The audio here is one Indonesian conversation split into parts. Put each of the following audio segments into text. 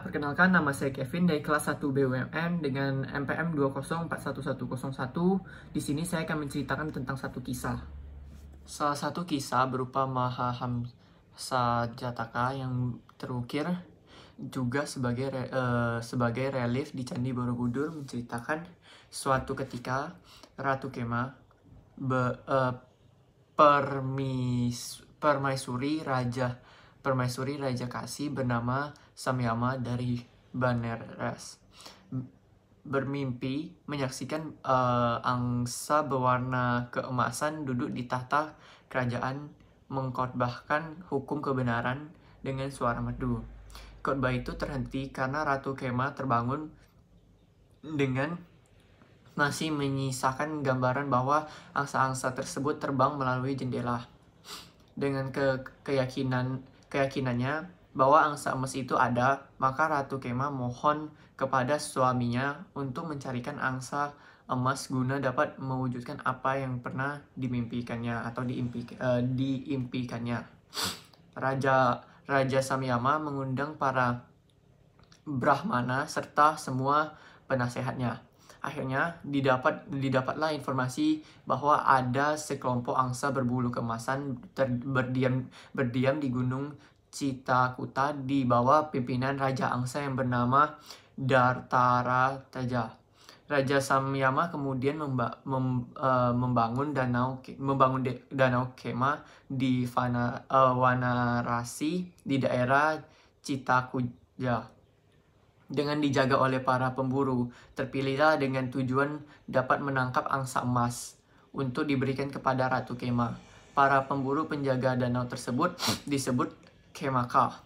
perkenalkan nama saya Kevin dari kelas 1 BUMN dengan MPM 2041101. Di sini saya akan menceritakan tentang satu kisah. Salah satu kisah berupa Mahahamsa Jataka yang terukir juga sebagai relief di Candi Borobudur menceritakan suatu ketika Ratu Kema Permaisuri Raja Kasih bernama Samyama dari Benares bermimpi menyaksikan angsa berwarna keemasan duduk di tahta kerajaan mengkhotbahkan hukum kebenaran dengan suara merdu. Khotbah itu terhenti karena Ratu Kema terbangun dengan masih menyisakan gambaran bahwa angsa-angsa tersebut terbang melalui jendela. Dengan keyakinannya bahwa angsa emas itu ada, maka Ratu Kema mohon kepada suaminya untuk mencarikan angsa emas guna dapat mewujudkan apa yang pernah dimimpikannya atau diimpikannya. Raja Samyama mengundang para Brahmana serta semua penasehatnya. Akhirnya didapatlah informasi bahwa ada sekelompok angsa berbulu keemasan berdiam di Gunung Citakuta di bawah pimpinan Raja Angsa yang bernama Dartarataja. Raja Samyama kemudian membangun danau Kema di Vanarasi di daerah Citakuja. Dengan dijaga oleh para pemburu, terpilihlah dengan tujuan dapat menangkap angsa emas untuk diberikan kepada Ratu Kema. Para pemburu penjaga danau tersebut disebut Kemaka.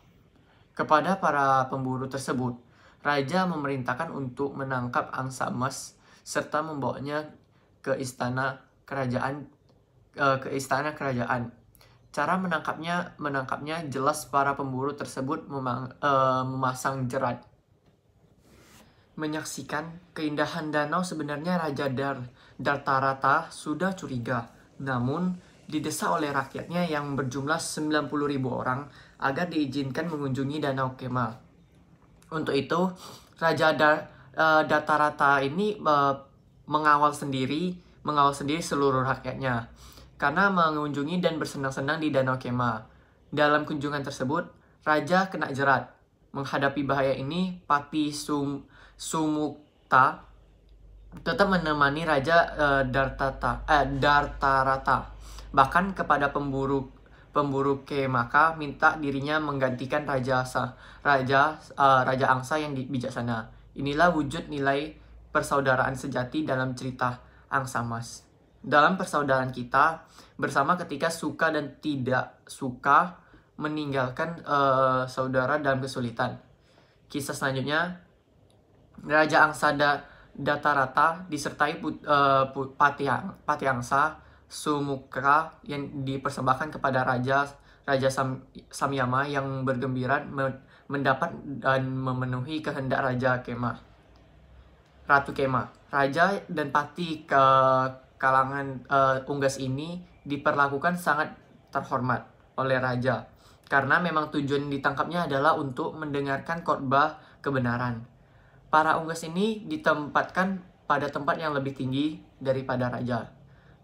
Kepada para pemburu tersebut, Raja memerintahkan untuk menangkap angsa emas serta membawanya ke istana kerajaan. Cara menangkapnya jelas para pemburu tersebut memasang jerat. Menyaksikan keindahan danau, sebenarnya Raja Dartarata sudah curiga. Namun, didesak oleh rakyatnya yang berjumlah 90.000 orang agar diizinkan mengunjungi Danau Kema. Untuk itu, Raja Dartarata ini mengawal sendiri seluruh rakyatnya karena mengunjungi dan bersenang-senang di Danau Kema. Dalam kunjungan tersebut, Raja kena jerat. Menghadapi bahaya ini, Pati Sumukta tetap menemani Raja Dartarata. Bahkan kepada pemburu Kemaka minta dirinya menggantikan Raja Angsa yang bijaksana. Inilah wujud nilai persaudaraan sejati dalam cerita Angsa Emas. Dalam persaudaraan kita bersama ketika suka dan tidak suka meninggalkan saudara dalam kesulitan. Kisah selanjutnya, Raja Angsa Dartarata disertai Pati Angsa Sumukta yang dipersembahkan kepada Raja Samyama yang bergembira mendapat dan memenuhi kehendak Ratu Kema. Raja dan Pati kalangan unggas ini diperlakukan sangat terhormat oleh Raja karena memang tujuan ditangkapnya adalah untuk mendengarkan khotbah kebenaran. Para unggas ini ditempatkan pada tempat yang lebih tinggi daripada Raja.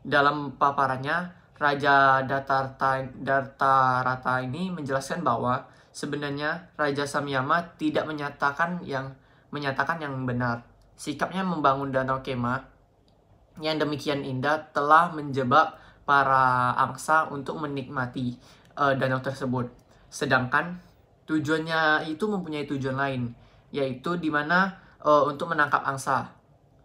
Dalam paparannya, Raja Dartarata ini menjelaskan bahwa sebenarnya Raja Samyama tidak menyatakan yang benar. Sikapnya membangun Danau Kema yang demikian indah telah menjebak para angsa untuk menikmati danau tersebut. Sedangkan tujuannya itu mempunyai tujuan lain, yaitu di mana untuk menangkap angsa.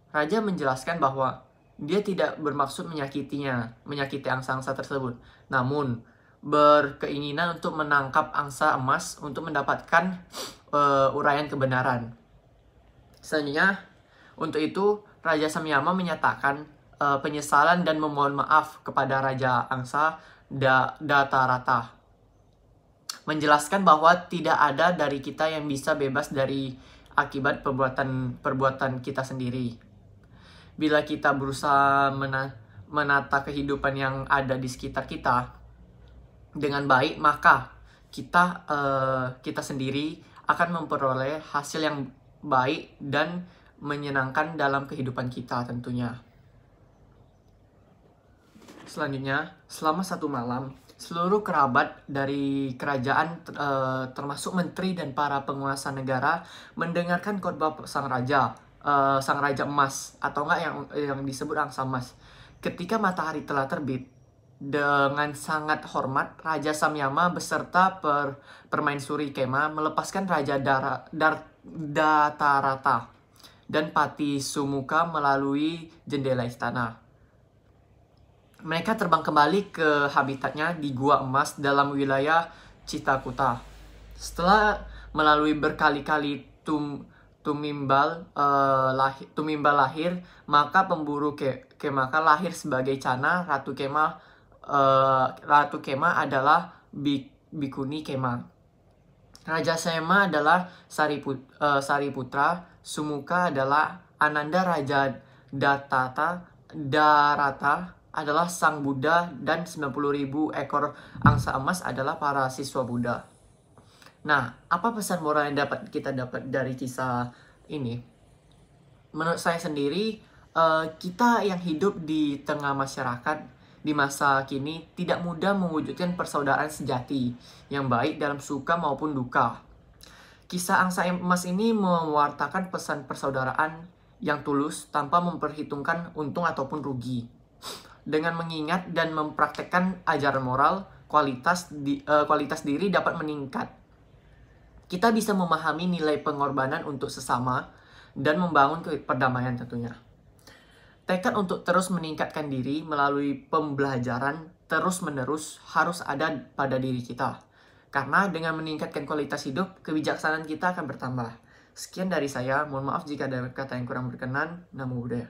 Raja menjelaskan bahwa dia tidak bermaksud menyakiti angsa-angsa tersebut, namun berkeinginan untuk menangkap angsa emas untuk mendapatkan uraian kebenaran. Selanjutnya, untuk itu Raja Samyama menyatakan penyesalan dan memohon maaf kepada Raja Angsa Dartarata. Menjelaskan bahwa tidak ada dari kita yang bisa bebas dari akibat perbuatan kita sendiri. Bila kita berusaha menata kehidupan yang ada di sekitar kita dengan baik, maka kita sendiri akan memperoleh hasil yang baik dan menyenangkan dalam kehidupan kita tentunya. Selanjutnya, selama 1 malam, seluruh kerabat dari kerajaan termasuk menteri dan para penguasa negara mendengarkan khotbah sang raja emas, atau enggak yang disebut angsa emas. Ketika matahari telah terbit, dengan sangat hormat, Raja Samyama beserta permaisuri Kema melepaskan Raja Datarata dan Pati Sumuka melalui jendela istana. Mereka terbang kembali ke habitatnya di Gua Emas dalam wilayah Citakuta. Setelah melalui berkali-kali tumimbal lahir, maka pemburu Kemaka lahir sebagai Cana. Ratu Kema adalah Bikuni Kema. Raja Sema adalah Sariputra. Sumuka adalah Ananda. Raja Darata adalah Sang Buddha, dan 90.000 ekor angsa emas adalah para siswa Buddha. Nah, apa pesan moral yang kita dapat dari kisah ini? Menurut saya sendiri, kita yang hidup di tengah masyarakat di masa kini tidak mudah mewujudkan persaudaraan sejati yang baik dalam suka maupun duka. Kisah angsa emas ini mewartakan pesan persaudaraan yang tulus tanpa memperhitungkan untung ataupun rugi. Dengan mengingat dan mempraktekkan ajaran moral, kualitas diri dapat meningkat. Kita bisa memahami nilai pengorbanan untuk sesama dan membangun perdamaian tentunya. Tekad untuk terus meningkatkan diri melalui pembelajaran terus-menerus harus ada pada diri kita. Karena dengan meningkatkan kualitas hidup, kebijaksanaan kita akan bertambah. Sekian dari saya, mohon maaf jika ada kata yang kurang berkenan. Namo Buddhaya.